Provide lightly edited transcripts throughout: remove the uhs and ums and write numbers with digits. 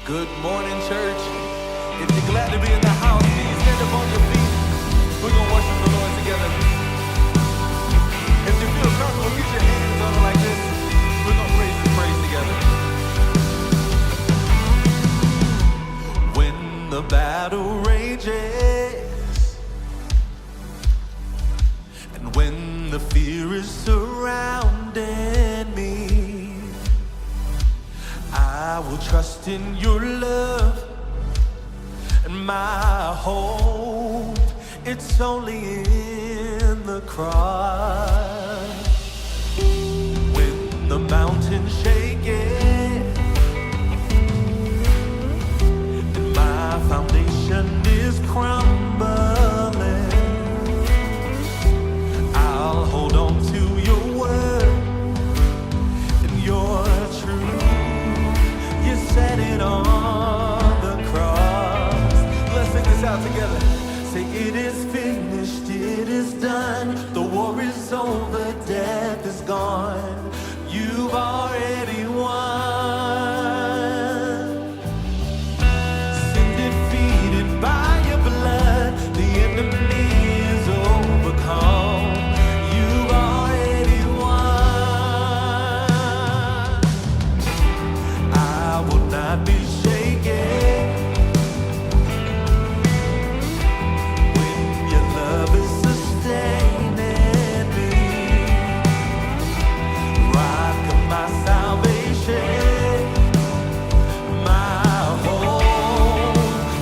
Good morning, church. If you're glad to be in the house, can you stand up on your feet? We're going to worship the Lord together. If you feel comfortable, get your hands on it like this. We're going to raise His praise together. When the battle rages and when the fear is surrounding me, I will trust in your love, and my hope, it's only in the cross. When the mountain's shaking and my foundation is crumbling, I'll hold on to your word and your truth. You said it on the cross. Let's sing this out together. Say, it is finished, it is done. The war is over, death is gone. You've already won. Sin defeated by your blood. The enemy is overcome. You've already won. I will not be shaken when your love is sustaining me. Rock of my salvation, my hope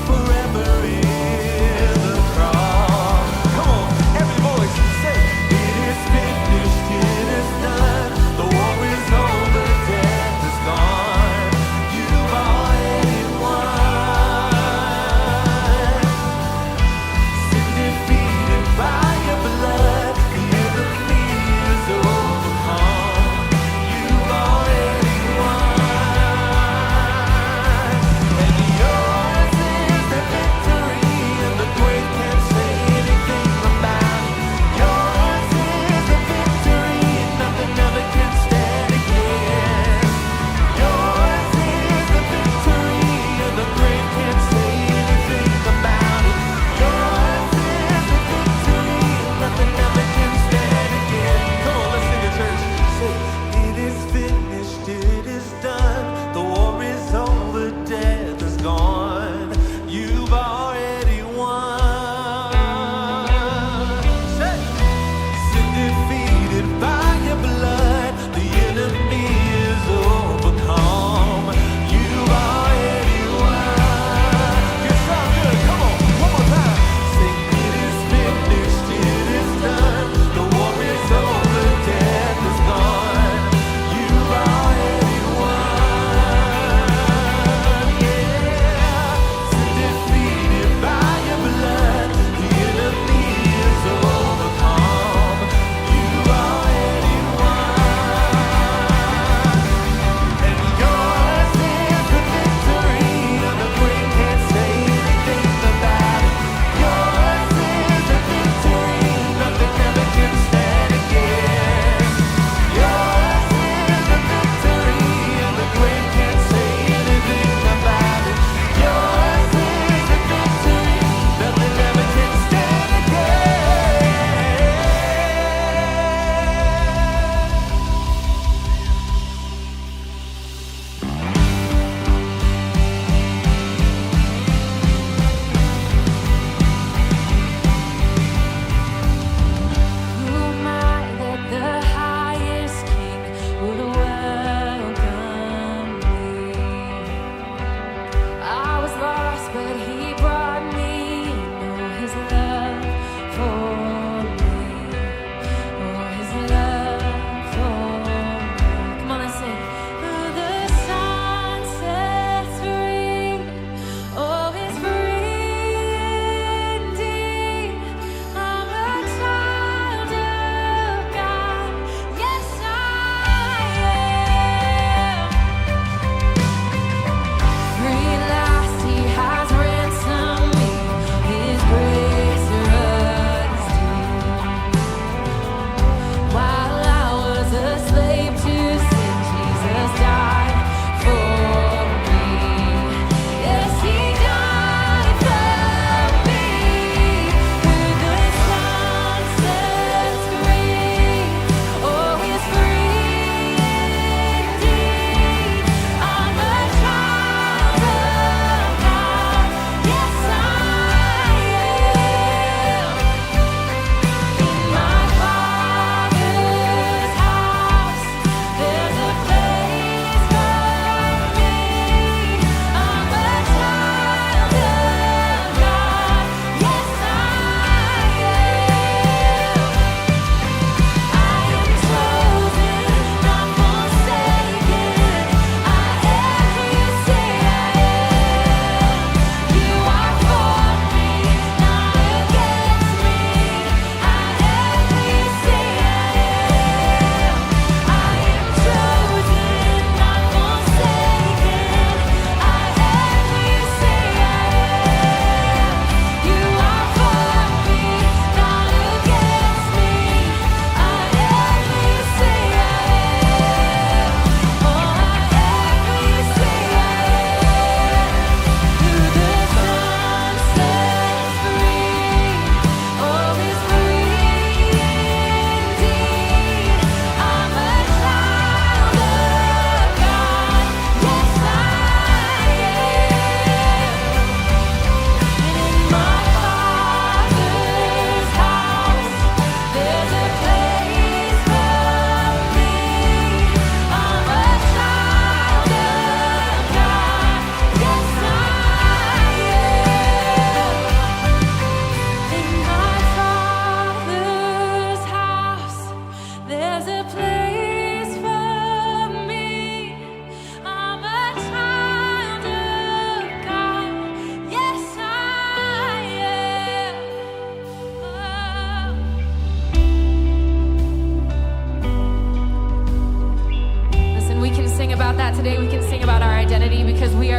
forever in the cross. Come on, every voice say, it is finished, it is done. The war is over, death is gone. You've already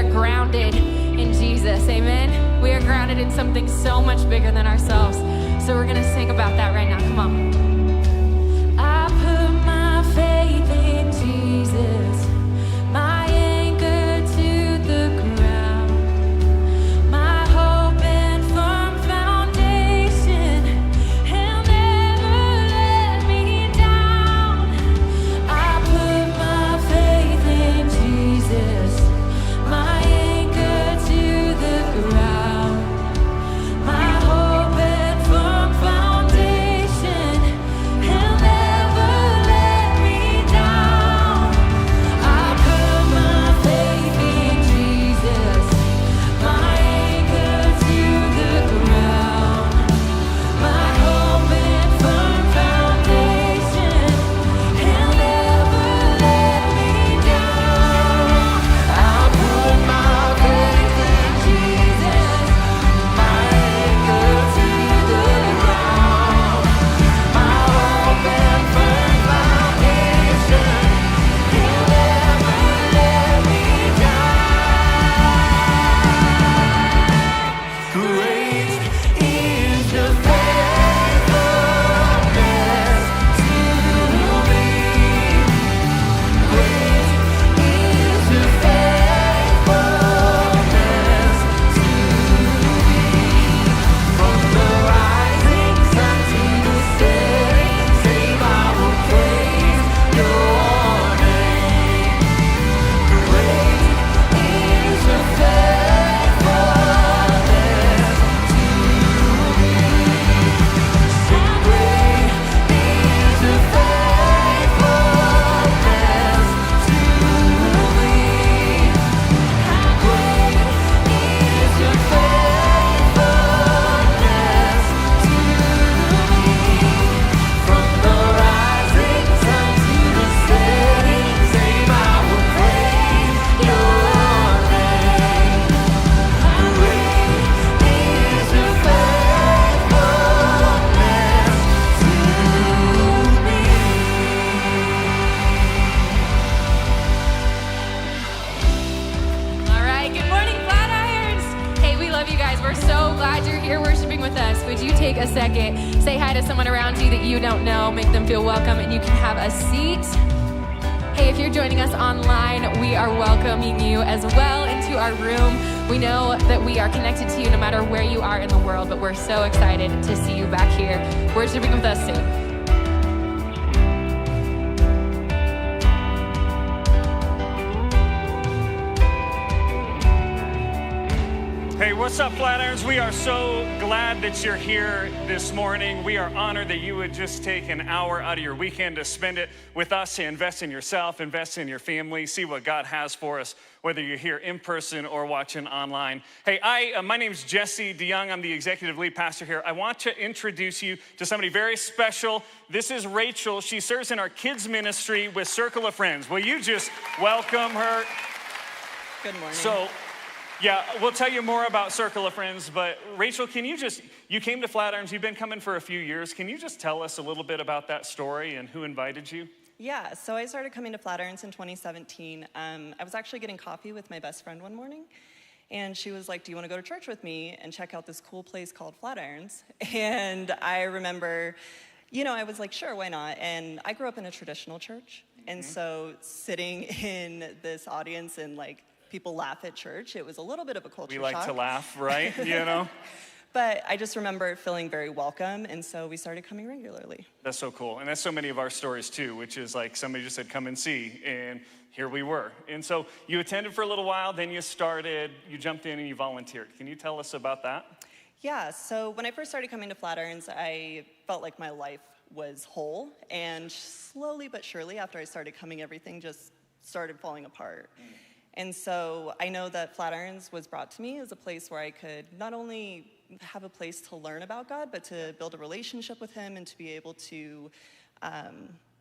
are grounded in Jesus, amen? We are grounded in something so much bigger than ourselves. So we're gonna sing about that right now, come on. I put my faith in Jesus, my anchor to the ground, my hope and firm foundation. He'll never let me down. I put my faith in Jesus, my anchor to the ground, my hope and firm foundation. He'll never let me down. I put my faith in Jesus, my anchor to the ground, my hope and firm foundation. He'll never let me down. I put my faith in Jesus, my anchor to the ground, my hope and firm foundation. He'll never let me down. Great is your faithfulness to me. Great is your faithfulness to me. From the rising sun to the setting, same I will praise your name. Great is your faithfulness to me. Sing, great is your faithfulness to me. How great is your faithfulness to me. From the rising sun to the setting, same I will praise your name. Great is your faithfulness to me. All right, good morning, Flatirons. Hey, we love you guys. We're so glad you're here worshiping with us. Would you take a second, say hi to someone around you that you don't know, make them feel welcome, and you can have a seat. Hey, if you're joining us online, we are welcoming you as well into our room. We know that we are connected to you no matter where you are in the world, but we're so excited to see you back here worshiping with us soon. Hey, what's up, Flatirons? We are so glad that you're here this morning. We are honored that you would just take an hour out of your weekend to spend it with us, to invest in yourself, invest in your family, see what God has for us, whether you're here in person or watching online. Hey, my name's Jesse DeYoung. I'm the executive lead pastor here. I want to introduce you to somebody very special. This is Rachel. She serves in our kids ministry with Circle of Friends. Will you just welcome her? Good morning. So, yeah, we'll tell you more about Circle of Friends, but Rachel, you came to Flatirons, you've been coming for a few years. Can you just tell us a little bit about that story and who invited you? Yeah, so I started coming to Flatirons in 2017. I was actually getting coffee with my best friend one morning, and she was like, do you want to go to church with me and check out this cool place called Flatirons? And I remember, I was like, sure, why not? And I grew up in a traditional church, and so sitting in this audience and people laugh at church, it was a little bit of a culture shock. We like to laugh, right? But I just remember feeling very welcome, and so we started coming regularly. That's so cool. And that's so many of our stories too, which is like somebody just said, come and see, and here we were. And so you attended for a little while, then you jumped in and you volunteered. Can you tell us about that? Yeah, so when I first started coming to Flatirons, I felt like my life was whole, and slowly but surely after I started coming, everything just started falling apart. And so I know that Flatirons was brought to me as a place where I could not only have a place to learn about God, but to build a relationship with Him and to be able to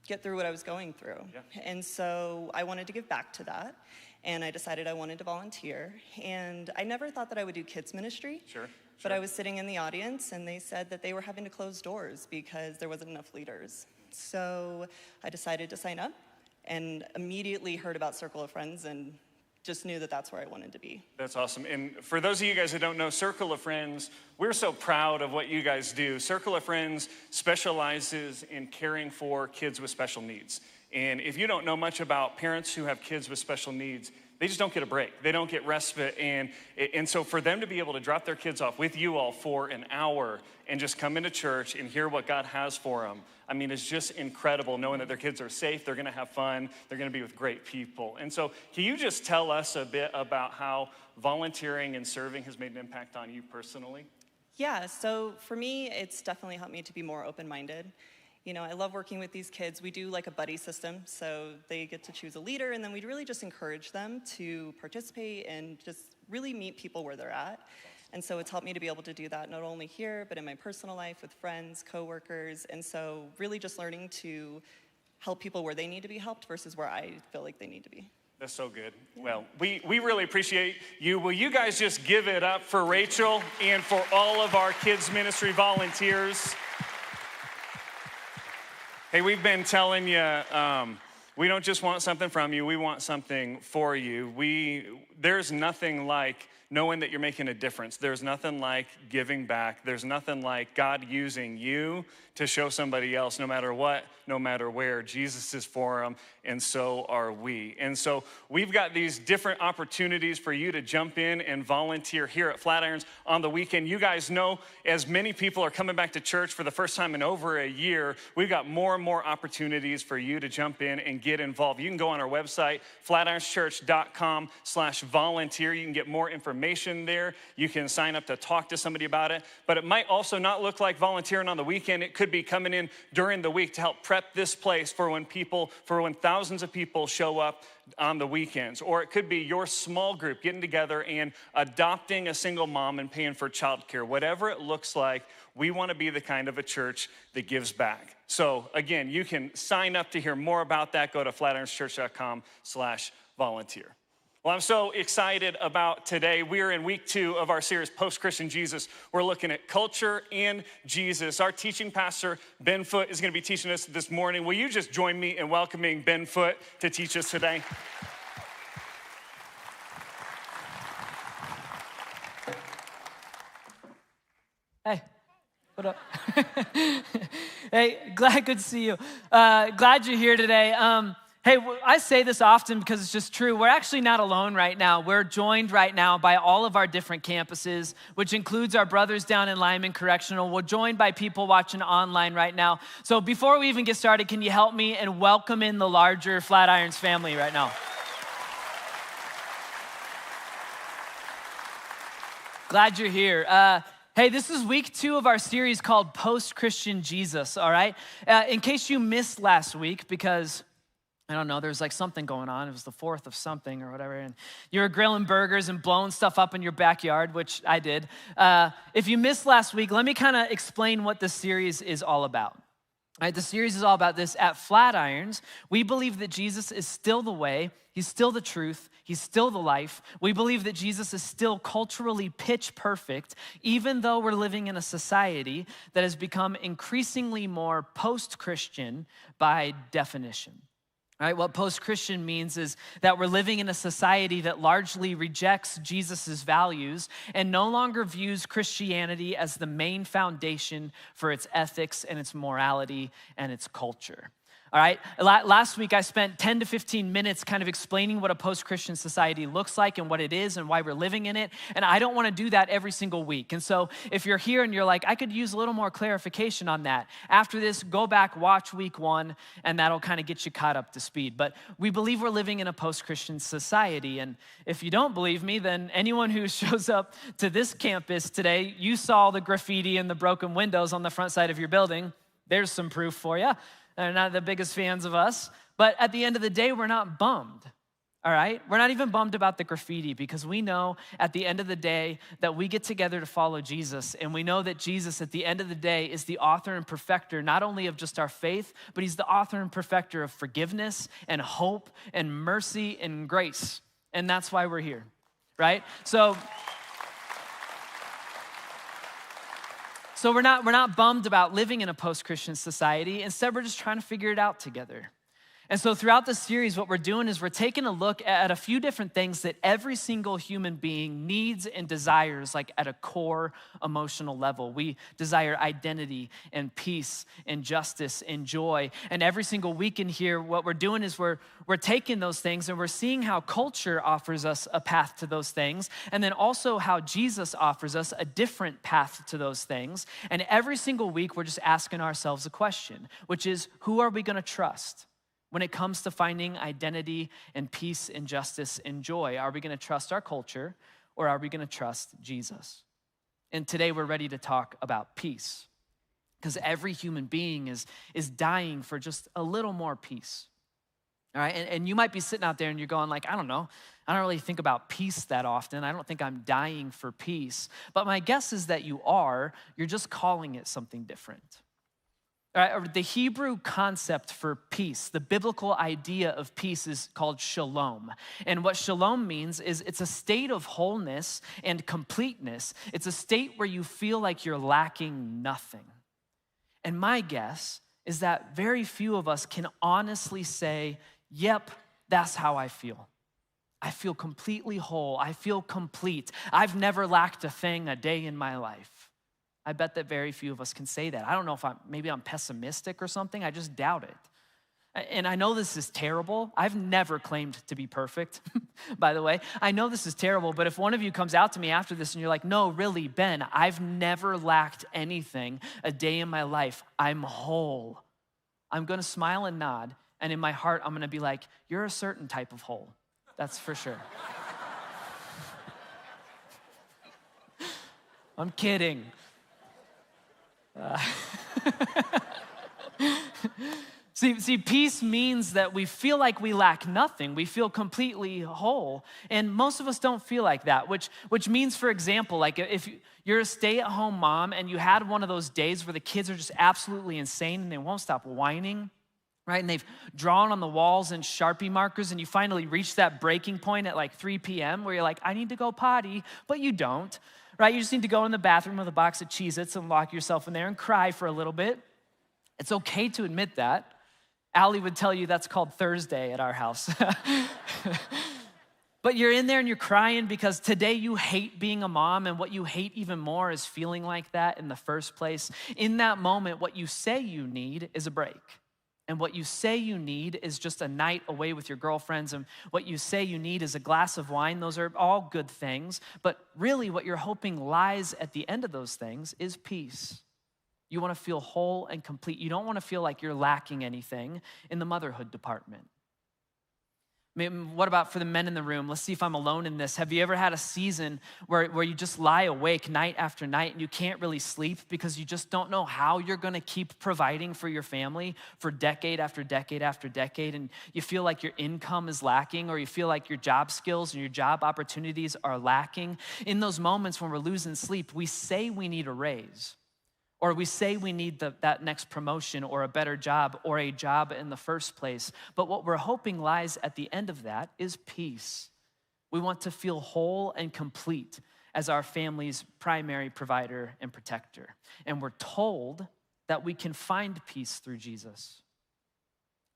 get through what I was going through. Yeah. And so I wanted to give back to that, and I decided I wanted to volunteer. And I never thought that I would do kids ministry. Sure. But I was sitting in the audience, and they said that they were having to close doors because there wasn't enough leaders. So I decided to sign up and immediately heard about Circle of Friends and just knew that that's where I wanted to be. That's awesome. And for those of you guys that don't know, Circle of Friends, we're so proud of what you guys do. Circle of Friends specializes in caring for kids with special needs. And if you don't know much about parents who have kids with special needs, they just don't get a break. They don't get respite. And so for them to be able to drop their kids off with you all for an hour and just come into church and hear what God has for them, I mean, it's just incredible knowing that their kids are safe, they're gonna have fun, they're gonna be with great people. And so can you just tell us a bit about how volunteering and serving has made an impact on you personally? Yeah, so for me, it's definitely helped me to be more open-minded. You know, I love working with these kids. We do like a buddy system, so they get to choose a leader, and then we really just encourage them to participate and just really meet people where they're at. And so it's helped me to be able to do that not only here, but in my personal life with friends, coworkers, and so really just learning to help people where they need to be helped versus where I feel like they need to be. That's so good. Well, we really appreciate you. Will you guys just give it up for Rachel and for all of our kids ministry volunteers? Hey, we've been telling you, we don't just want something from you, we want something for you. There's nothing like knowing that you're making a difference. There's nothing like giving back. There's nothing like God using you to show somebody else, no matter what, no matter where. Jesus is for them, and so are we. And so we've got these different opportunities for you to jump in and volunteer here at Flatirons on the weekend. You guys know, as many people are coming back to church for the first time in over a year, we've got more and more opportunities for you to jump in and get involved. You can go on our website, flatironschurch.com/volunteer. You can get more information there. You can sign up to talk to somebody about it. But it might also not look like volunteering on the weekend. It could be coming in during the week to help prep this place for when thousands of people show up on the weekends. Or it could be your small group getting together and adopting a single mom and paying for childcare. Whatever it looks like, we want to be the kind of a church that gives back. So again, you can sign up to hear more about that. Go to flatironschurch.com/volunteer. Well, I'm so excited about today. We are in week 2 of our series, Post-Christian Jesus. We're looking at culture and Jesus. Our teaching pastor, Ben Foote, is going to be teaching us this morning. Will you just join me in welcoming Ben Foote to teach us today? Hey, what up? Hey, good to see you. Glad you're here today. Hey, I say this often because it's just true. We're actually not alone right now. We're joined right now by all of our different campuses, which includes our brothers down in Lyman Correctional. We're joined by people watching online right now. So before we even get started, can you help me and welcome in the larger Flatirons family right now? Glad you're here. Hey, this is week 2 of our series called Post-Christian Jesus, all right? In case you missed last week, because I don't know, there's like something going on. It was the 4th of something or whatever. And you were grilling burgers and blowing stuff up in your backyard, which I did. If you missed last week, let me kind of explain what this series is all about. All right, the series is all about this. At Flatirons, we believe that Jesus is still the way. He's still the truth. He's still the life. We believe that Jesus is still culturally pitch perfect, even though we're living in a society that has become increasingly more post-Christian by definition. All right, what post-Christian means is that we're living in a society that largely rejects Jesus' values and no longer views Christianity as the main foundation for its ethics and its morality and its culture. All right, last week I spent 10 to 15 minutes kind of explaining what a post-Christian society looks like and what it is and why we're living in it. And I don't want to do that every single week. And so if you're here and you're like, I could use a little more clarification on that, after this, go back, watch week 1, and that'll kind of get you caught up to speed. But we believe we're living in a post-Christian society. And if you don't believe me, then anyone who shows up to this campus today, you saw the graffiti and the broken windows on the front side of your building. There's some proof for you. They're not the biggest fans of us, but at the end of the day, we're not bummed, all right? We're not even bummed about the graffiti because we know at the end of the day that we get together to follow Jesus, and we know that Jesus at the end of the day is the author and perfecter, not only of just our faith, but he's the author and perfecter of forgiveness and hope and mercy and grace, and that's why we're here, right? So we're not bummed about living in a post-Christian society. Instead, we're just trying to figure it out together. And so throughout this series, what we're doing is we're taking a look at a few different things that every single human being needs and desires, like at a core emotional level. We desire identity and peace and justice and joy. And every single week in here, what we're doing is we're taking those things and we're seeing how culture offers us a path to those things, and then also how Jesus offers us a different path to those things. And every single week, we're just asking ourselves a question, which is, who are we gonna trust when it comes to finding identity and peace and justice and joy? Are we gonna trust our culture, or are we gonna trust Jesus? And today we're ready to talk about peace, because every human being is dying for just a little more peace. All right, and you might be sitting out there and you're going like, I don't know, I don't really think about peace that often. I don't think I'm dying for peace. But my guess is that you're just calling it something different. All right, the Hebrew concept for peace, the biblical idea of peace, is called shalom. And what shalom means is it's a state of wholeness and completeness. It's a state where you feel like you're lacking nothing. And my guess is that very few of us can honestly say, yep, that's how I feel. I feel completely whole. I feel complete. I've never lacked a thing a day in my life. I bet that very few of us can say that. I don't know if maybe I'm pessimistic or something. I just doubt it. And I know this is terrible. I've never claimed to be perfect, by the way. I know this is terrible, but if one of you comes out to me after this and you're like, no, really, Ben, I've never lacked anything a day in my life. I'm whole. I'm gonna smile and nod, and in my heart, I'm gonna be like, you're a certain type of whole. That's for sure. I'm kidding. See, peace means that we feel like we lack nothing. We feel completely whole. And most of us don't feel like that, which means, for example, like if you're a stay-at-home mom and you had one of those days where the kids are just absolutely insane and they won't stop whining, right? And they've drawn on the walls in Sharpie markers, and you finally reach that breaking point at like 3 p.m. where you're like, I need to go potty, but you don't, right? You just need to go in the bathroom with a box of Cheez-Its and lock yourself in there and cry for a little bit. It's okay to admit that. Allie would tell you that's called Thursday at our house. But you're in there and you're crying because today you hate being a mom, and what you hate even more is feeling like that in the first place. In that moment, what you say you need is a break. And what you say you need is just a night away with your girlfriends. And what you say you need is a glass of wine. Those are all good things. But really what you're hoping lies at the end of those things is peace. You want to feel whole and complete. You don't want to feel like you're lacking anything in the motherhood department. What about for the men in the room? Let's see if I'm alone in this. Have you ever had a season where you just lie awake night after night and you can't really sleep because you just don't know how you're gonna keep providing for your family for decade after decade after decade, and you feel like your income is lacking, or you feel like your job skills and your job opportunities are lacking? In those moments when we're losing sleep, we say we need a raise, or we say we need that next promotion or a better job or a job in the first place. But what we're hoping lies at the end of that is peace. We want to feel whole and complete as our family's primary provider and protector. And we're told that we can find peace through Jesus.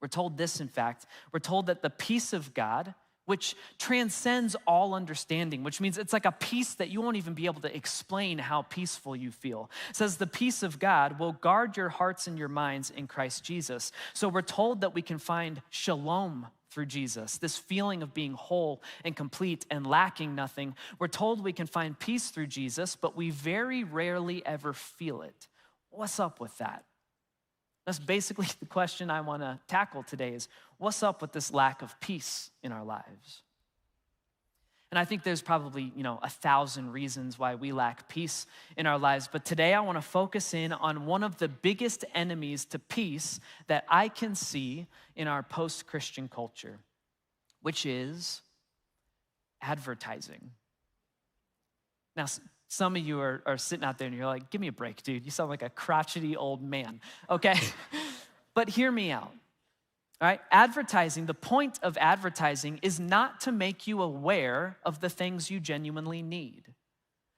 We're told this, in fact. We're told that the peace of God, which transcends all understanding, which means it's like a peace that you won't even be able to explain how peaceful you feel. It says the peace of God will guard your hearts and your minds in Christ Jesus. So we're told that we can find shalom through Jesus, this feeling of being whole and complete and lacking nothing. We're told we can find peace through Jesus, but we very rarely ever feel it. What's up with that? That's basically the question I want to tackle today is, what's up with this lack of peace in our lives? And I think there's probably, 1,000 reasons why we lack peace in our lives. But today I want to focus in on one of the biggest enemies to peace that I can see in our post-Christian culture, which is advertising. Now, some of you are sitting out there and you're like, give me a break, dude. You sound like a crotchety old man, okay? But hear me out, all right? Advertising, the point of advertising is not to make you aware of the things you genuinely need.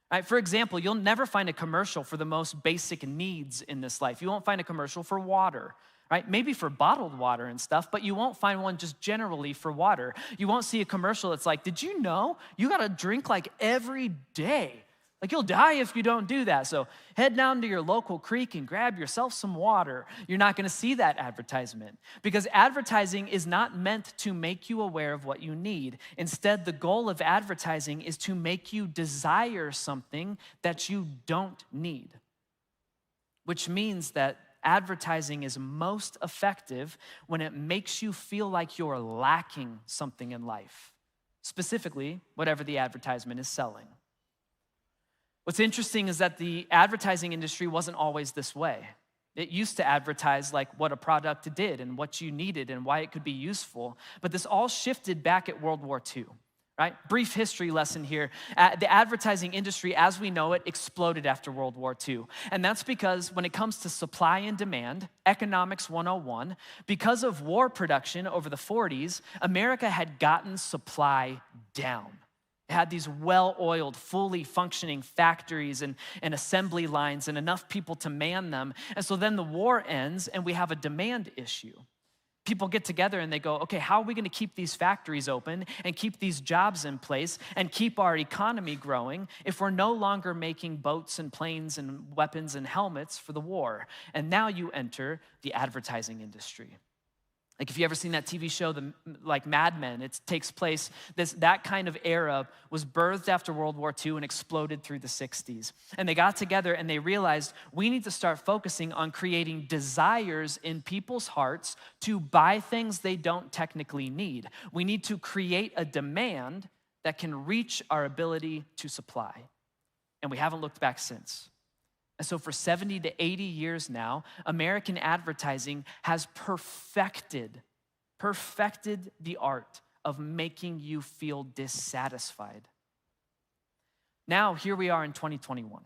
All right, for example, you'll never find a commercial for the most basic needs in this life. You won't find a commercial for water, right? Maybe for bottled water and stuff, but you won't find one just generally for water. You won't see a commercial that's like, did you know you gotta drink like every day? Like you'll die if you don't do that. So head down to your local creek and grab yourself some water. You're not gonna see that advertisement because advertising is not meant to make you aware of what you need. Instead, the goal of advertising is to make you desire something that you don't need, which means that advertising is most effective when it makes you feel like you're lacking something in life, specifically whatever the advertisement is selling. What's interesting is that the advertising industry wasn't always this way. It used to advertise like what a product did and what you needed and why it could be useful, but this all shifted back at World War II, right? Brief history lesson here. The advertising industry, as we know it, exploded after World War II. And that's because when it comes to supply and demand, economics 101, because of war production over the 40s, America had gotten supply down. It had these well-oiled, fully functioning factories and assembly lines and enough people to man them. And so then the war ends and we have a demand issue. People get together and they go, okay, how are we gonna keep these factories open and keep these jobs in place and keep our economy growing if we're no longer making boats and planes and weapons and helmets for the war? And now you enter the advertising industry. Like if you ever seen that TV show, like Mad Men, it takes place, that kind of era was birthed after World War II and exploded through the 60s. And they got together and they realized we need to start focusing on creating desires in people's hearts to buy things they don't technically need. We need to create a demand that can reach our ability to supply. And we haven't looked back since. And so for 70 to 80 years now, American advertising has perfected the art of making you dissatisfied. dissatisfied. Now, here we are in 2021,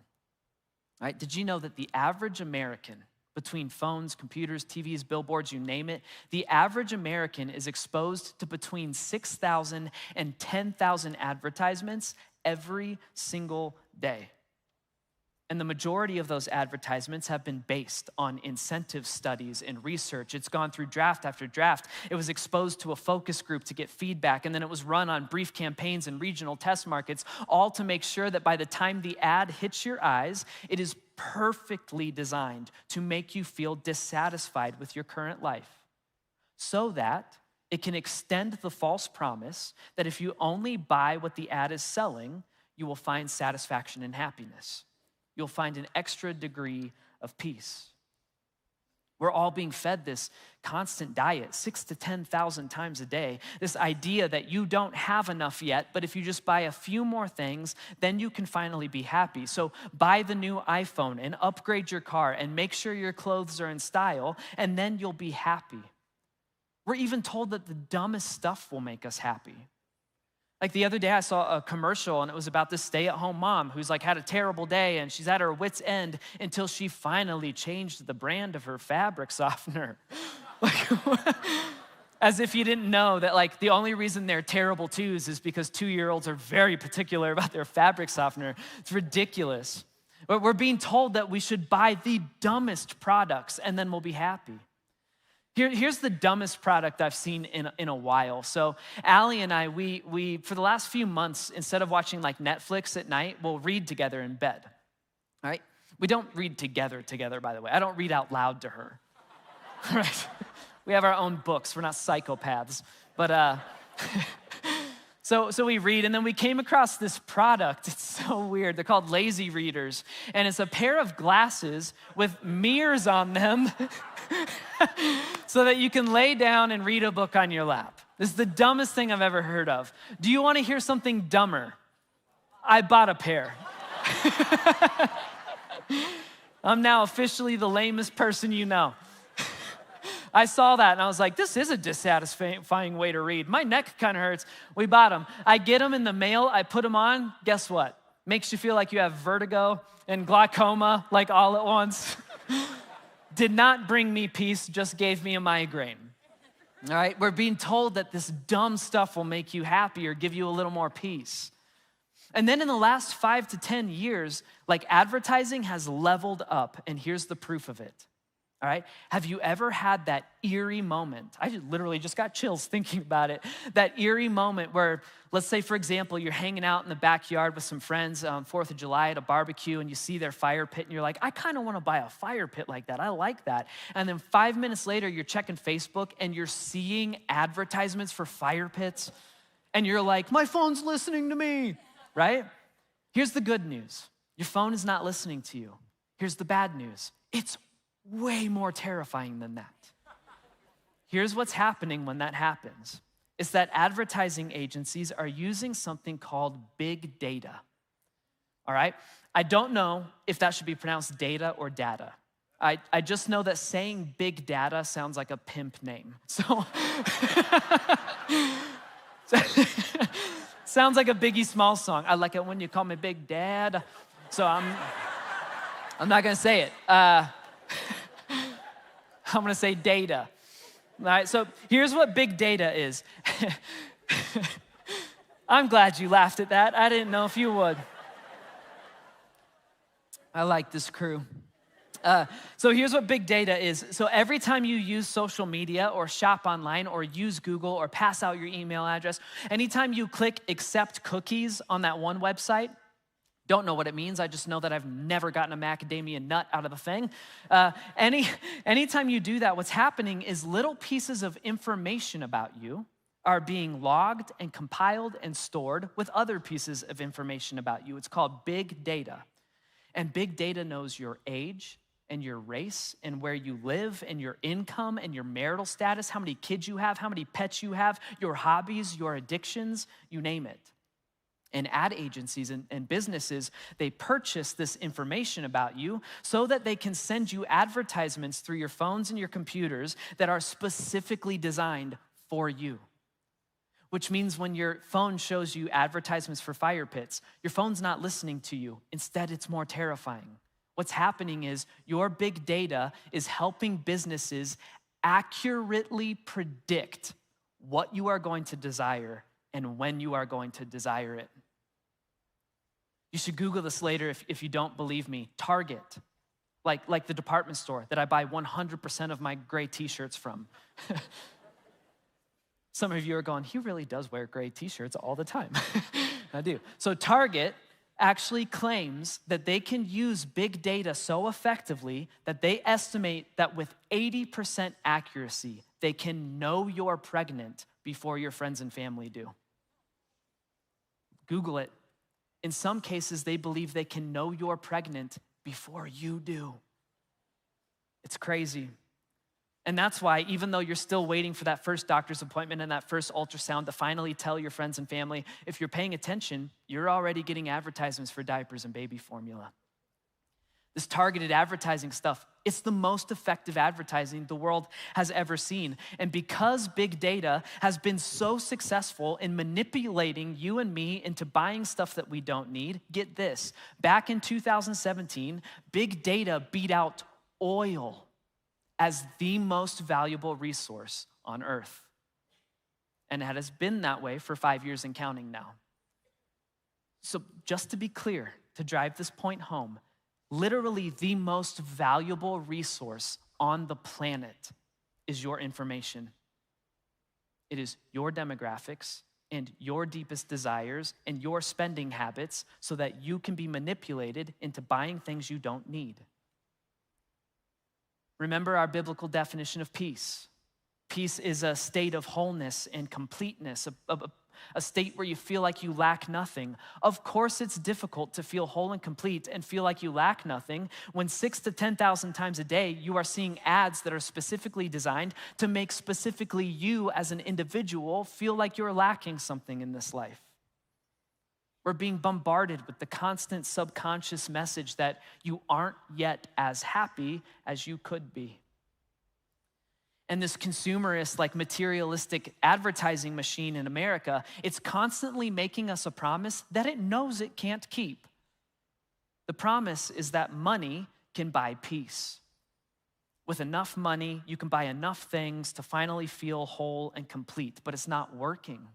right? Did you know that the average American, between phones, computers, TVs, billboards, you name it, the average American is exposed to between 6,000 and 10,000 advertisements every single day? And the majority of those advertisements have been based on incentive studies and research. It's gone through draft after draft. It was exposed to a focus group to get feedback, and then it was run on brief campaigns and regional test markets, all to make sure that by the time the ad hits your eyes, it is perfectly designed to make you feel dissatisfied with your current life, so that it can extend the false promise that if you only buy what the ad is selling, you will find satisfaction and happiness. You'll find an extra degree of peace. We're all being fed this constant diet, 6,000 to 10,000 times a day. This idea that you don't have enough yet, but if you just buy a few more things, then you can finally be happy. So buy the new iPhone and upgrade your car and make sure your clothes are in style, and then you'll be happy. We're even told that the dumbest stuff will make us happy. Like the other day, I saw a commercial and it was about this stay-at-home mom who's like had a terrible day and she's at her wit's end until she finally changed the brand of her fabric softener. Like, as if you didn't know that like the only reason they're terrible twos is because 2-year-olds are very particular about their fabric softener. It's ridiculous. But we're being told that we should buy the dumbest products and then we'll be happy. Here's the dumbest product I've seen in a while. So Allie and I, we for the last few months, instead of watching like Netflix at night, we'll read together in bed, right? We don't read together, by the way. I don't read out loud to her, right? We have our own books. We're not psychopaths. But so we read, and then we came across this product. It's so weird. They're called Lazy Readers, and it's a pair of glasses with mirrors on them so that you can lay down and read a book on your lap. This is the dumbest thing I've ever heard of. Do you want to hear something dumber? I bought a pair. I'm now officially the lamest person you know. I saw that and I was like, this is a dissatisfying way to read. My neck kind of hurts. We bought them. I get them in the mail. I put them on. Guess what? Makes you feel like you have vertigo and glaucoma like all at once. Did not bring me peace, just gave me a migraine. All right, we're being told that this dumb stuff will make you happy or give you a little more peace. And then in the last 5 to 10 years, like advertising has leveled up, and here's the proof of it. all right? Have you ever had that eerie moment? Literally just got chills thinking about it. That eerie moment where, let's say, for example, you're hanging out in the backyard with some friends on 4th of July at a barbecue and you see their fire pit and you're like, I kind of want to buy a fire pit like that. I like that. And then 5 minutes later, you're checking Facebook and you're seeing advertisements for fire pits and you're like, my phone's listening to me, right? Here's the good news. Your phone is not listening to you. Here's the bad news. It's way more terrifying than that. Here's what's happening when that happens. It's that advertising agencies are using something called big data, all right? I don't know if that should be pronounced data or data. I just know that saying big data sounds like a pimp name. So, sounds like a Biggie Smalls song. I like it when you call me Big Dad. So I'm not gonna say it. I'm gonna say data. All right, so here's what big data is. I'm glad you laughed at that. I didn't know if you would. I like this crew. So here's what big data is. So every time you use social media or shop online or use Google or pass out your email address, anytime you click accept cookies on that one website, don't know what it means. I just know that I've never gotten a macadamia nut out of the thing. Anytime you do that, what's happening is little pieces of information about you are being logged and compiled and stored with other pieces of information about you. It's called big data. And big data knows your age and your race and where you live and your income and your marital status, how many kids you have, how many pets you have, your hobbies, your addictions, you name it. And ad agencies and businesses, they purchase this information about you so that they can send you advertisements through your phones and your computers that are specifically designed for you. Which means when your phone shows you advertisements for fire pits, your phone's not listening to you. Instead, it's more terrifying. What's happening is your big data is helping businesses accurately predict what you are going to desire and when you are going to desire it. You should Google this later if you don't believe me. Target, like the department store that I buy 100% of my gray t-shirts from. Some of you are going, he really does wear gray t-shirts all the time. I do. So Target actually claims that they can use big data so effectively that they estimate that with 80% accuracy, they can know you're pregnant before your friends and family do. Google it. In some cases, they believe they can know you're pregnant before you do. It's crazy. And that's why, even though you're still waiting for that first doctor's appointment and that first ultrasound to finally tell your friends and family, if you're paying attention, you're already getting advertisements for diapers and baby formula. This targeted advertising stuff, it's the most effective advertising the world has ever seen. And because big data has been so successful in manipulating you and me into buying stuff that we don't need, get this, back in 2017, big data beat out oil as the most valuable resource on earth. And it has been that way for 5 years and counting now. So just to be clear, to drive this point home, literally the most valuable resource on the planet is your information. It is your demographics and your deepest desires and your spending habits so that you can be manipulated into buying things you don't need. Remember our biblical definition of peace. Peace is a state of wholeness and completeness, a state where you feel like you lack nothing. Of course, it's difficult to feel whole and complete and feel like you lack nothing when 6,000 to 10,000 times a day you are seeing ads that are specifically designed to make specifically you as an individual feel like you're lacking something in this life. We're being bombarded with the constant subconscious message that you aren't yet as happy as you could be. And this consumerist, materialistic advertising machine in America, it's constantly making us a promise that it knows it can't keep. The promise is that money can buy peace. With enough money, you can buy enough things to finally feel whole and complete, but it's not working.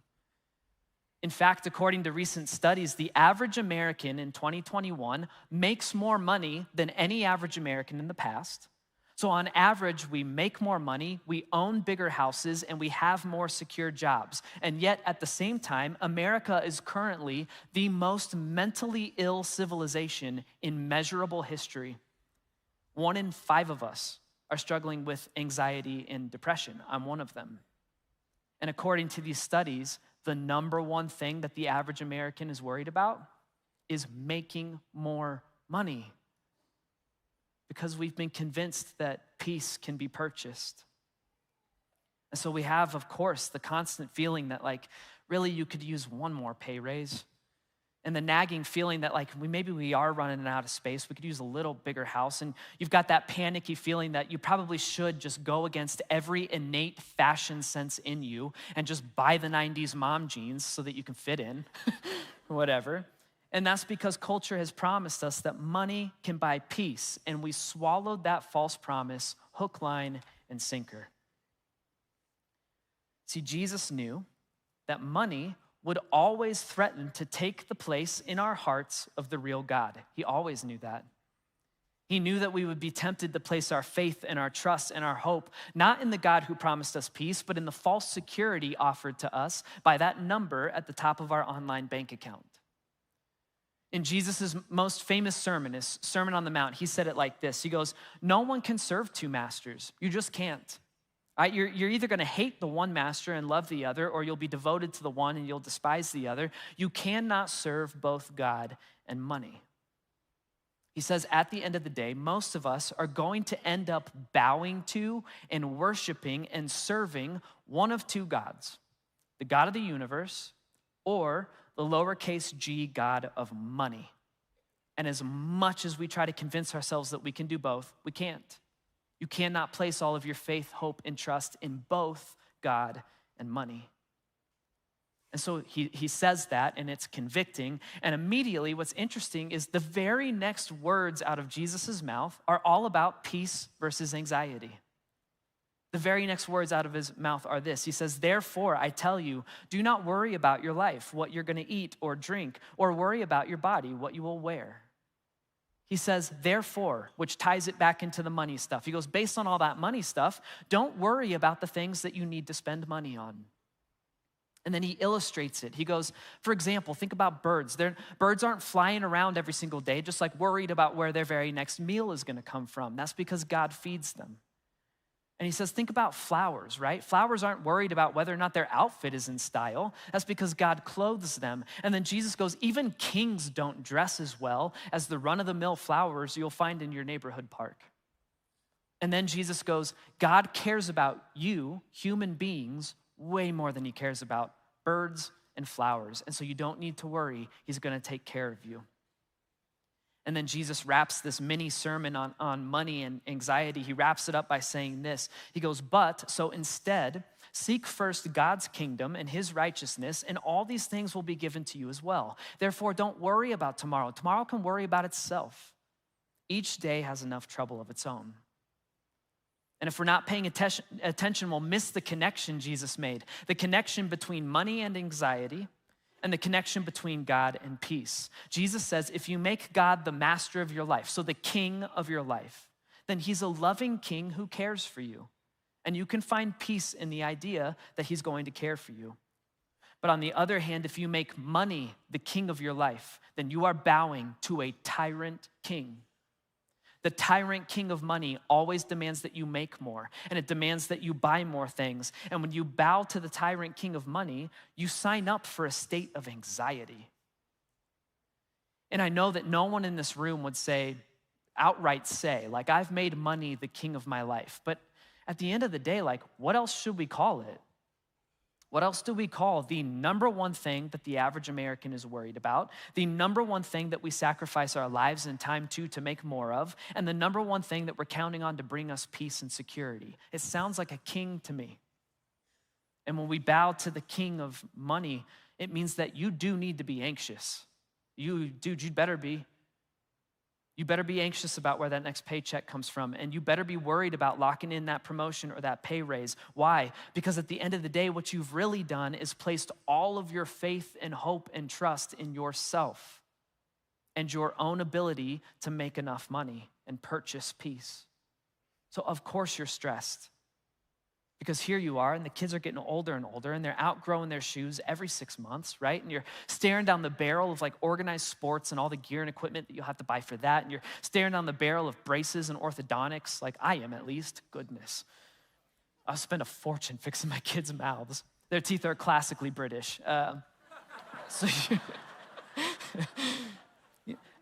In fact, according to recent studies, the average American in 2021 makes more money than any average American in the past, So on average, we make more money, we own bigger houses, and we have more secure jobs. And yet at the same time, America is currently the most mentally ill civilization in measurable history. 1 in 5 of us are struggling with anxiety and depression. I'm one of them. And according to these studies, the number one thing that the average American is worried about is making more money, because we've been convinced that peace can be purchased. And so we have, of course, the constant feeling that really you could use one more pay raise, and the nagging feeling that maybe we are running out of space, we could use a little bigger house, and you've got that panicky feeling that you probably should just go against every innate fashion sense in you and just buy the 90s mom jeans so that you can fit in, whatever. And that's because culture has promised us that money can buy peace, and we swallowed that false promise hook, line, and sinker. See, Jesus knew that money would always threaten to take the place in our hearts of the real God. He always knew that. He knew that we would be tempted to place our faith and our trust and our hope, not in the God who promised us peace, but in the false security offered to us by that number at the top of our online bank account. In Jesus' most famous sermon, his Sermon on the Mount, he said it like this. He goes, no one can serve 2 masters. You just can't. Right? You're either gonna hate the one master and love the other, or you'll be devoted to the one and you'll despise the other. You cannot serve both God and money. He says at the end of the day, most of us are going to end up bowing to and worshiping and serving one of 2 gods, the God of the universe or the lowercase g God of money. And as much as we try to convince ourselves that we can do both, we can't. You cannot place all of your faith, hope, and trust in both God and money. And so he says that, and it's convicting. And immediately what's interesting is the very next words out of Jesus' mouth are all about peace versus anxiety. The very next words out of his mouth are this. He says, therefore, I tell you, do not worry about your life, what you're gonna eat or drink, or worry about your body, what you will wear. He says, therefore, which ties it back into the money stuff. He goes, based on all that money stuff, don't worry about the things that you need to spend money on. And then he illustrates it. He goes, for example, think about birds. Birds aren't flying around every single day, just worried about where their very next meal is gonna come from. That's because God feeds them. And he says, think about flowers, right? Flowers aren't worried about whether or not their outfit is in style. That's because God clothes them. And then Jesus goes, even kings don't dress as well as the run-of-the-mill flowers you'll find in your neighborhood park. And then Jesus goes, God cares about you, human beings, way more than he cares about birds and flowers. And so you don't need to worry. He's gonna take care of you. And then Jesus wraps this mini sermon on money and anxiety. He wraps it up by saying this. He goes, so instead, seek first God's kingdom and his righteousness, and all these things will be given to you as well. Therefore, don't worry about tomorrow. Tomorrow can worry about itself. Each day has enough trouble of its own. And if we're not paying attention, we'll miss the connection Jesus made, the connection between money and anxiety, and the connection between God and peace. Jesus says, if you make God the master of your life, so the king of your life, then he's a loving king who cares for you. And you can find peace in the idea that he's going to care for you. But on the other hand, if you make money the king of your life, then you are bowing to a tyrant king. The tyrant king of money always demands that you make more, and it demands that you buy more things. And when you bow to the tyrant king of money, you sign up for a state of anxiety. And I know that no one in this room would outright say, I've made money the king of my life. But at the end of the day, what else should we call it? What else do we call the number one thing that the average American is worried about, the number one thing that we sacrifice our lives and time to make more of, and the number one thing that we're counting on to bring us peace and security? It sounds like a king to me. And when we bow to the king of money, it means that you do need to be anxious. You'd better be. You better be anxious about where that next paycheck comes from, and you better be worried about locking in that promotion or that pay raise. Why? Because at the end of the day, what you've really done is placed all of your faith and hope and trust in yourself and your own ability to make enough money and purchase peace. So of course you're stressed. Because here you are, and the kids are getting older and older, and they're outgrowing their shoes every 6 months, right? And you're staring down the barrel of like organized sports and all the gear and equipment that you'll have to buy for that. And you're staring down the barrel of braces and orthodontics, like I am at least. Goodness. I'll spend a fortune fixing my kids' mouths. Their teeth are classically British.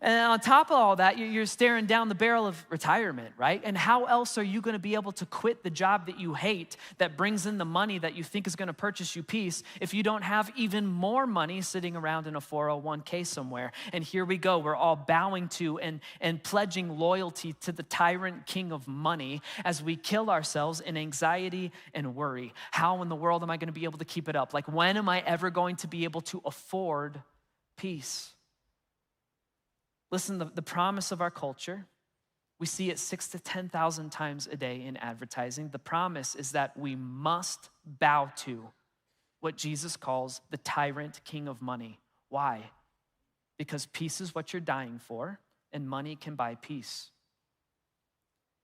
And on top of all that, you're staring down the barrel of retirement, right? And how else are you gonna be able to quit the job that you hate that brings in the money that you think is gonna purchase you peace if you don't have even more money sitting around in a 401k somewhere? And here we go, we're all bowing to and pledging loyalty to the tyrant king of money as we kill ourselves in anxiety and worry. How in the world am I gonna be able to keep it up? Like, when am I ever going to be able to afford peace? Listen, the promise of our culture, we see it 6,000 to 10,000 times a day in advertising. The promise is that we must bow to what Jesus calls the tyrant king of money. Why? Because peace is what you're dying for, and money can buy peace.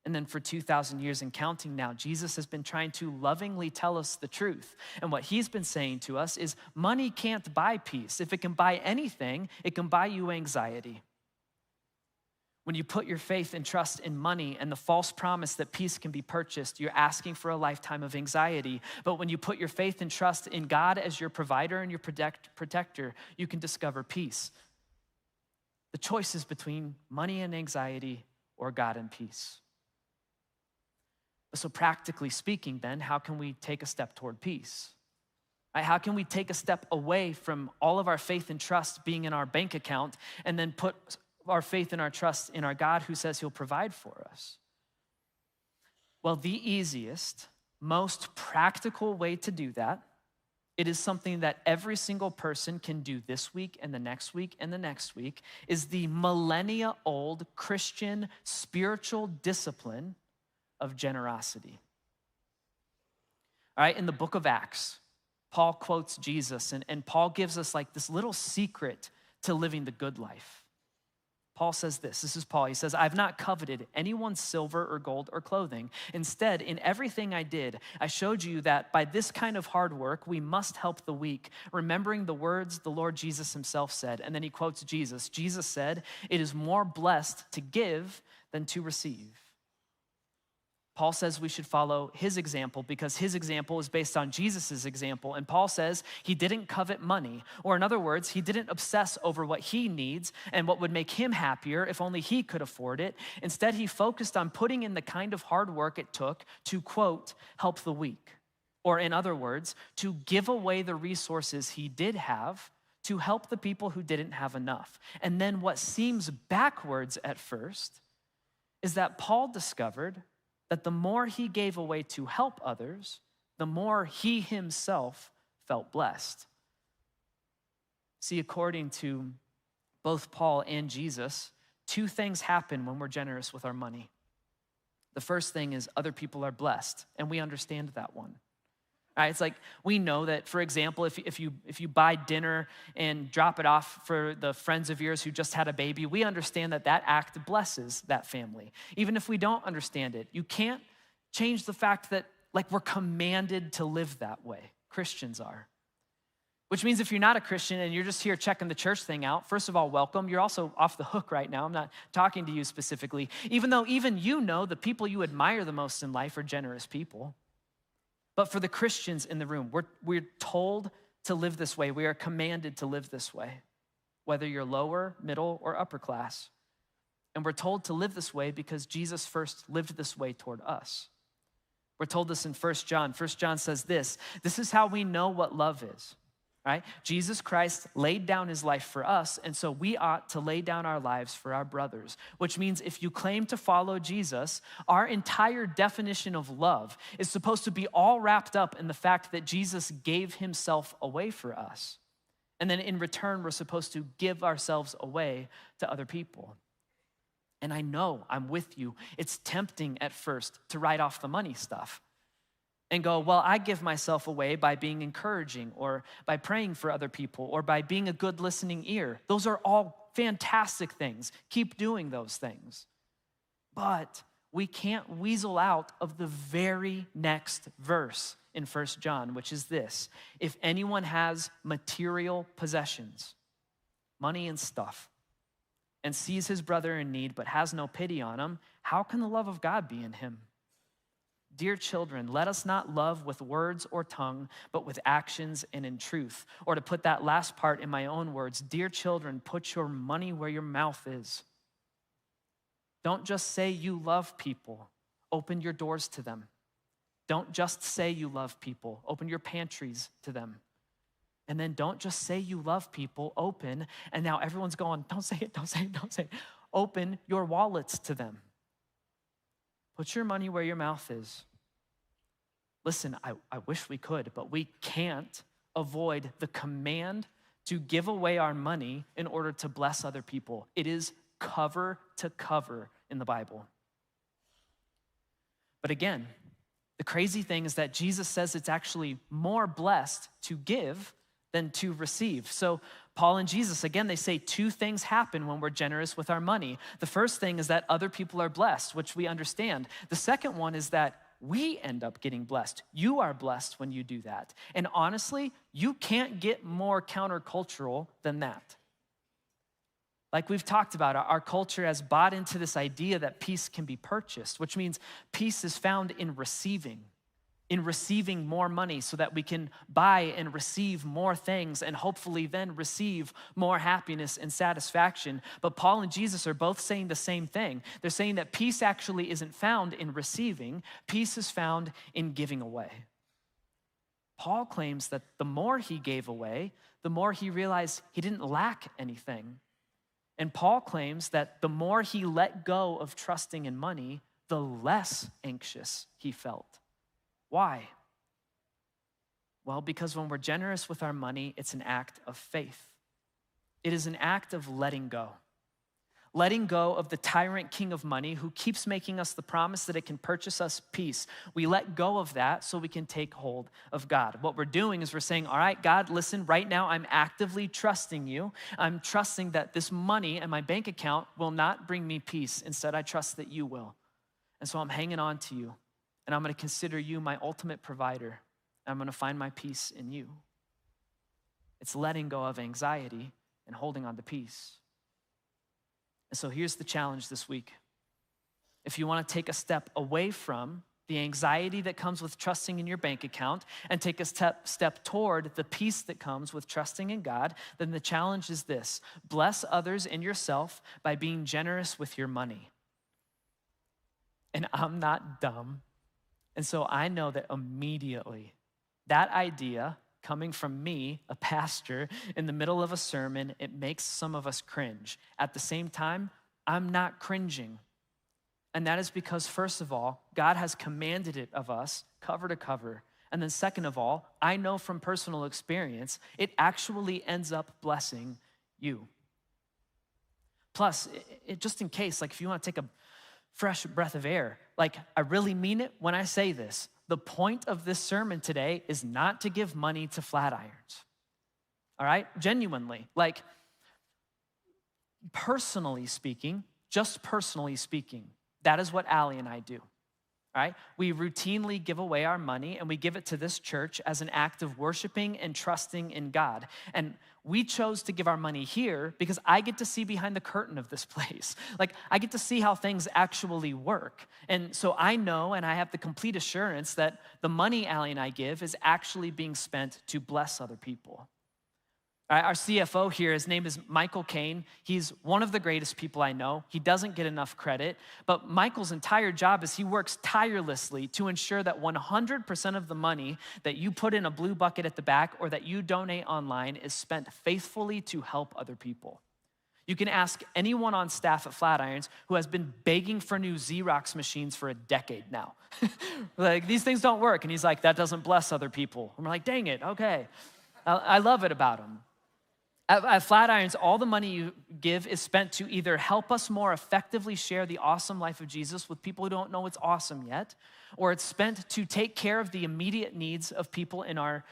And then for 2,000 years and counting now, Jesus has been trying to lovingly tell us the truth. And what he's been saying to us is money can't buy peace. If it can buy anything, it can buy you anxiety. When you put your faith and trust in money and the false promise that peace can be purchased, you're asking for a lifetime of anxiety. But when you put your faith and trust in God as your provider and your protector, you can discover peace. The choice is between money and anxiety or God and peace. So practically speaking then, how can we take a step toward peace? How can we take a step away from all of our faith and trust being in our bank account and then put our faith and our trust in our God who says he'll provide for us? Well, the easiest, most practical way to do that, it is something that every single person can do this week and the next week and the next week, is the millennia-old Christian spiritual discipline of generosity. All right, in the book of Acts, Paul quotes Jesus, and Paul gives us like this little secret to living the good life. Paul says this is Paul, he says, "I've not coveted anyone's silver or gold or clothing. Instead, in everything I did, I showed you that by this kind of hard work, we must help the weak, remembering the words the Lord Jesus himself said." And then he quotes Jesus. Jesus said, "It is more blessed to give than to receive." Paul says we should follow his example because his example is based on Jesus's example. And Paul says he didn't covet money, or in other words, he didn't obsess over what he needs and what would make him happier if only he could afford it. Instead, he focused on putting in the kind of hard work it took to, quote, help the weak. Or in other words, to give away the resources he did have to help the people who didn't have enough. And then what seems backwards at first is that Paul discovered that the more he gave away to help others, the more he himself felt blessed. See, according to both Paul and Jesus, two things happen when we're generous with our money. The first thing is other people are blessed, and we understand that one. All right, it's like we know that, for example, if you buy dinner and drop it off for the friends of yours who just had a baby, we understand that that act blesses that family. Even if we don't understand it, you can't change the fact that like we're commanded to live that way. Christians are. Which means if you're not a Christian and you're just here checking the church thing out, first of all, welcome. You're also off the hook right now. I'm not talking to you specifically, even though even you know the people you admire the most in life are generous people. But for the Christians in the room, we're told to live this way. We are commanded to live this way, whether you're lower, middle, or upper class. And we're told to live this way because Jesus first lived this way toward us. We're told this in 1 John. 1 John says this is how we know what love is, right? Jesus Christ laid down his life for us, and so we ought to lay down our lives for our brothers, which means if you claim to follow Jesus, our entire definition of love is supposed to be all wrapped up in the fact that Jesus gave himself away for us. And then in return, we're supposed to give ourselves away to other people. And I know, I'm with you, it's tempting at first to write off the money stuff and go, well, I give myself away by being encouraging or by praying for other people or by being a good listening ear. Those are all fantastic things. Keep doing those things. But we can't weasel out of the very next verse in 1 John, which is this: if anyone has material possessions, money and stuff, and sees his brother in need but has no pity on him, how can the love of God be in him? Dear children, let us not love with words or tongue, but with actions and in truth. Or to put that last part in my own words, dear children, put your money where your mouth is. Don't just say you love people. Open your doors to them. Don't just say you love people. Open your pantries to them. And then don't just say you love people. Open, and now everyone's going, don't say it, don't say it, don't say it. Open your wallets to them. Put your money where your mouth is. Listen, I wish we could, but we can't avoid the command to give away our money in order to bless other people. It is cover to cover in the Bible. But again, the crazy thing is that Jesus says it's actually more blessed to give than to receive. So Paul and Jesus, again, they say two things happen when we're generous with our money. The first thing is that other people are blessed, which we understand. The second one is that we end up getting blessed. You are blessed when you do that. And honestly, you can't get more countercultural than that. Like we've talked about, our culture has bought into this idea that peace can be purchased, which means peace is found in receiving more money so that we can buy and receive more things and hopefully then receive more happiness and satisfaction. But Paul and Jesus are both saying the same thing. They're saying that peace actually isn't found in receiving. Peace is found in giving away. Paul claims that the more he gave away, the more he realized he didn't lack anything. And Paul claims that the more he let go of trusting in money, the less anxious he felt. Why? Well, because when we're generous with our money, it's an act of faith. It is an act of letting go. Letting go of the tyrant king of money who keeps making us the promise that it can purchase us peace. We let go of that so we can take hold of God. What we're doing is we're saying, all right, God, listen, right now I'm actively trusting you. I'm trusting that this money and my bank account will not bring me peace. Instead, I trust that you will. And so I'm hanging on to you. And I'm going to consider you my ultimate provider. I'm going to find my peace in you. It's letting go of anxiety and holding on to peace. And so here's the challenge this week. If you want to take a step away from the anxiety that comes with trusting in your bank account and take a step toward the peace that comes with trusting in God, then the challenge is this: bless others and yourself by being generous with your money. And I'm not dumb. And so I know that immediately that idea coming from me, a pastor, in the middle of a sermon, it makes some of us cringe. At the same time, I'm not cringing. And that is because, first of all, God has commanded it of us cover to cover. And then second of all, I know from personal experience, it actually ends up blessing you. Plus, just in case, like if you want to take a fresh breath of air, like I really mean it when I say this. The point of this sermon today is not to give money to Flatirons. All right? Genuinely. Like, personally speaking, just personally speaking, that is what Allie and I do. All right? We routinely give away our money and we give it to this church as an act of worshiping and trusting in God. And we chose to give our money here because I get to see behind the curtain of this place. Like, I get to see how things actually work. And so I know and I have the complete assurance that the money Allie and I give is actually being spent to bless other people. Our CFO here, his name is Michael Kane. He's one of the greatest people I know. He doesn't get enough credit, but Michael's entire job is he works tirelessly to ensure that 100% of the money that you put in a blue bucket at the back or that you donate online is spent faithfully to help other people. You can ask anyone on staff at Flatirons who has been begging for new Xerox machines for a decade now. Like, these things don't work. And he's like, that doesn't bless other people. And we're like, dang it, okay. I love it about him. At Flatirons, all the money you give is spent to either help us more effectively share the awesome life of Jesus with people who don't know it's awesome yet, or it's spent to take care of the immediate needs of people in our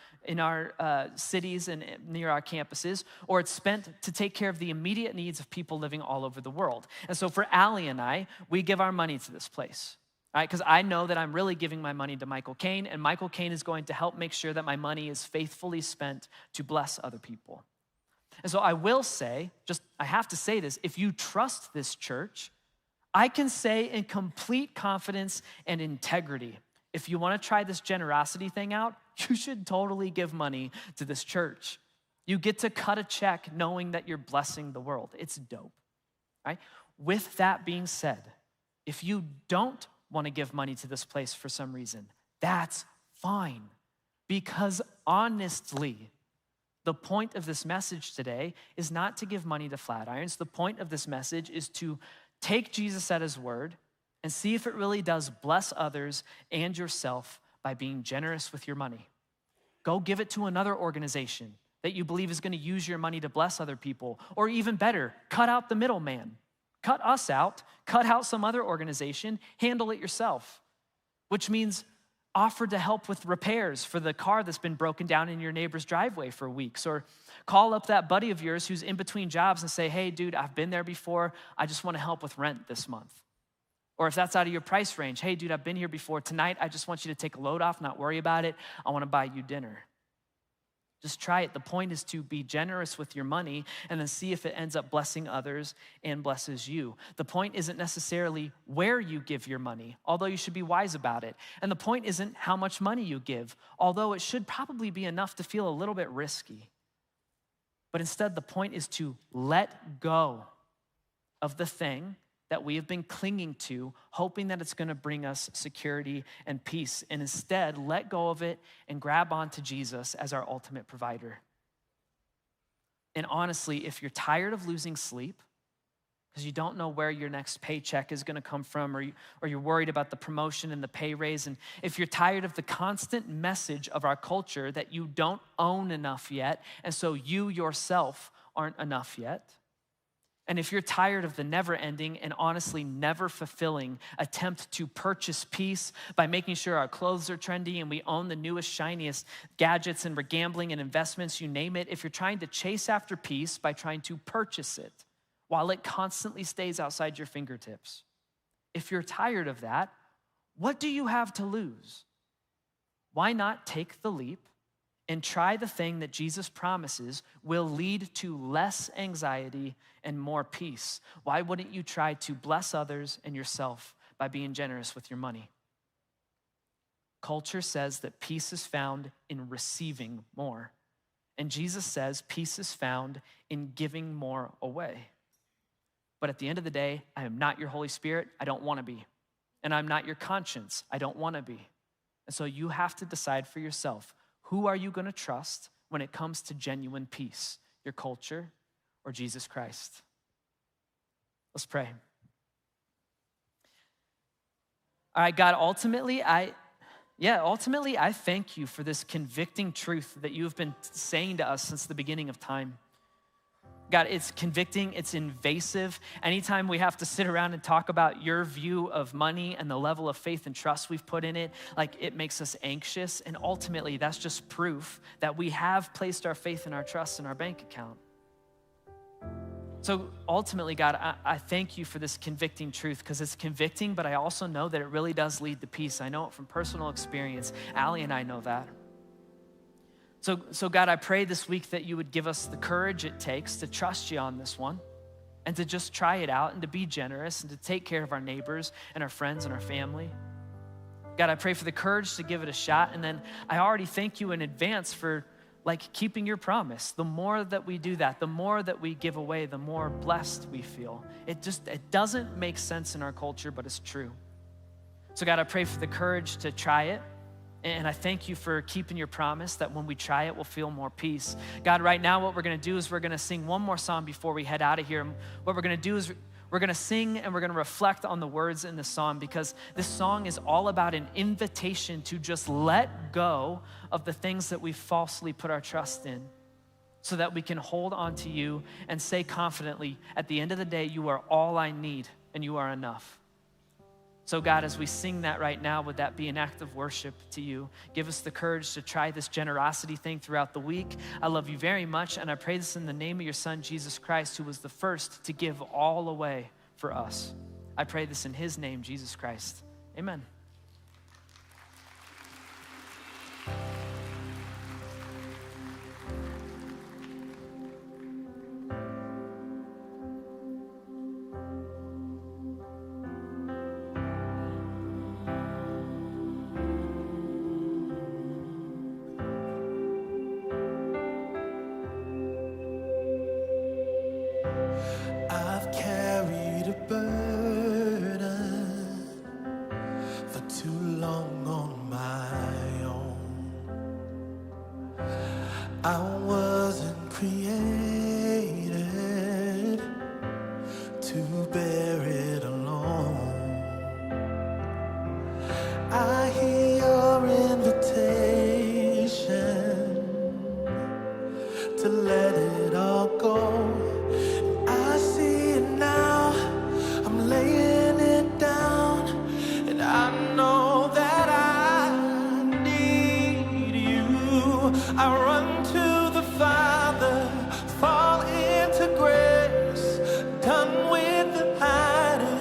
cities and near our campuses, or it's spent to take care of the immediate needs of people living all over the world. And so for Allie and I, we give our money to this place. Right? Because I know that I'm really giving my money to Michael Caine, and Michael Caine is going to help make sure that my money is faithfully spent to bless other people. And so I will say, I have to say this, if you trust this church, I can say in complete confidence and integrity, if you want to try this generosity thing out, you should totally give money to this church. You get to cut a check knowing that you're blessing the world. It's dope, right? With that being said, if you don't want to give money to this place for some reason, that's fine. Because honestly, the point of this message today is not to give money to Flatirons. The point of this message is to take Jesus at his word and see if it really does bless others and yourself by being generous with your money. Go give it to another organization that you believe is going to use your money to bless other people. Or even better, cut out the middleman. Cut us out, cut out some other organization, handle it yourself, which means offer to help with repairs for the car that's been broken down in your neighbor's driveway for weeks, or call up that buddy of yours who's in between jobs and say, hey, dude, I've been there before. I just want to help with rent this month. Or if that's out of your price range, hey, dude, I've been here before. Tonight, I just want you to take a load off, not worry about it. I want to buy you dinner. Just try it. The point is to be generous with your money and then see if it ends up blessing others and blesses you. The point isn't necessarily where you give your money, although you should be wise about it. And the point isn't how much money you give, although it should probably be enough to feel a little bit risky. But instead, the point is to let go of the thing that we have been clinging to, hoping that it's going to bring us security and peace, and instead let go of it and grab onto Jesus as our ultimate provider. And honestly, if you're tired of losing sleep because you don't know where your next paycheck is going to come from, or you're worried about the promotion and the pay raise, and if you're tired of the constant message of our culture that you don't own enough yet, and so you yourself aren't enough yet, and if you're tired of the never-ending and honestly never fulfilling attempt to purchase peace by making sure our clothes are trendy and we own the newest, shiniest gadgets and we're gambling and investments, you name it, if you're trying to chase after peace by trying to purchase it while it constantly stays outside your fingertips, if you're tired of that, what do you have to lose? Why not take the leap and try the thing that Jesus promises will lead to less anxiety and more peace? Why wouldn't you try to bless others and yourself by being generous with your money? Culture says that peace is found in receiving more. And Jesus says peace is found in giving more away. But at the end of the day, I am not your Holy Spirit. I don't want to be. And I'm not your conscience. I don't want to be. And so you have to decide for yourself, who are you going to trust when it comes to genuine peace? Your culture or Jesus Christ? Let's pray. All right, God, ultimately, I thank you for this convicting truth that you have been saying to us since the beginning of time. God, it's convicting, it's invasive. Anytime we have to sit around and talk about your view of money and the level of faith and trust we've put in it, like it makes us anxious. And ultimately, that's just proof that we have placed our faith and our trust in our bank account. So ultimately, God, I thank you for this convicting truth, because it's convicting, but I also know that it really does lead to peace. I know it from personal experience. Allie and I know that. So God, I pray this week that you would give us the courage it takes to trust you on this one and to just try it out and to be generous and to take care of our neighbors and our friends and our family. God, I pray for the courage to give it a shot. And then I already thank you in advance for keeping your promise. The more that we do that, the more that we give away, the more blessed we feel. It doesn't make sense in our culture, but it's true. So God, I pray for the courage to try it. And I thank you for keeping your promise that when we try it, we'll feel more peace. God, right now what we're gonna do is we're gonna sing one more song before we head out of here. And what we're gonna do is we're gonna sing and we're gonna reflect on the words in the song, because this song is all about an invitation to just let go of the things that we falsely put our trust in so that we can hold on to you and say confidently, at the end of the day, you are all I need and you are enough. So God, as we sing that right now, would that be an act of worship to you? Give us the courage to try this generosity thing throughout the week. I love you very much, and I pray this in the name of your son, Jesus Christ, who was the first to give all away for us. I pray this in his name, Jesus Christ. Amen. I've carried a burden for too long on my own. I wasn't created to bear it alone. I hear your invitation to let it all go. I see it now, I'm laying it down, and I know that I need you. I run to the Father, fall into grace, done with the hiding.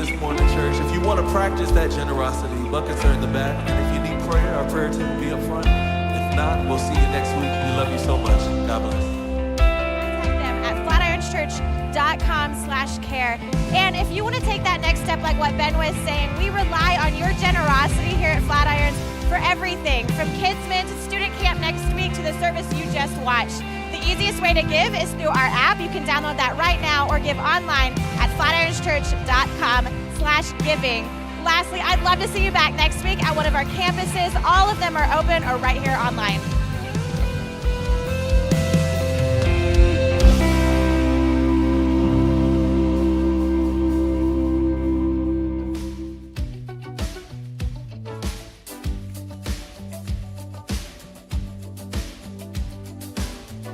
this morning, church. If you want to practice that generosity, buckets are in the back. And if you need prayer, our prayer team will be up front. If not, we'll see you next week. We love you so much. God bless. Contact them at flatironschurch.com/care. And if you want to take that next step, like what Ben was saying, we rely on your generosity here at Flatirons for everything, from Kidsmen to student camp next week to the service you just watched. The easiest way to give is through our app. You can download that right now or give online at flatironschurch.com/giving. Lastly, I'd love to see you back next week at one of our campuses. All of them are open or right here online.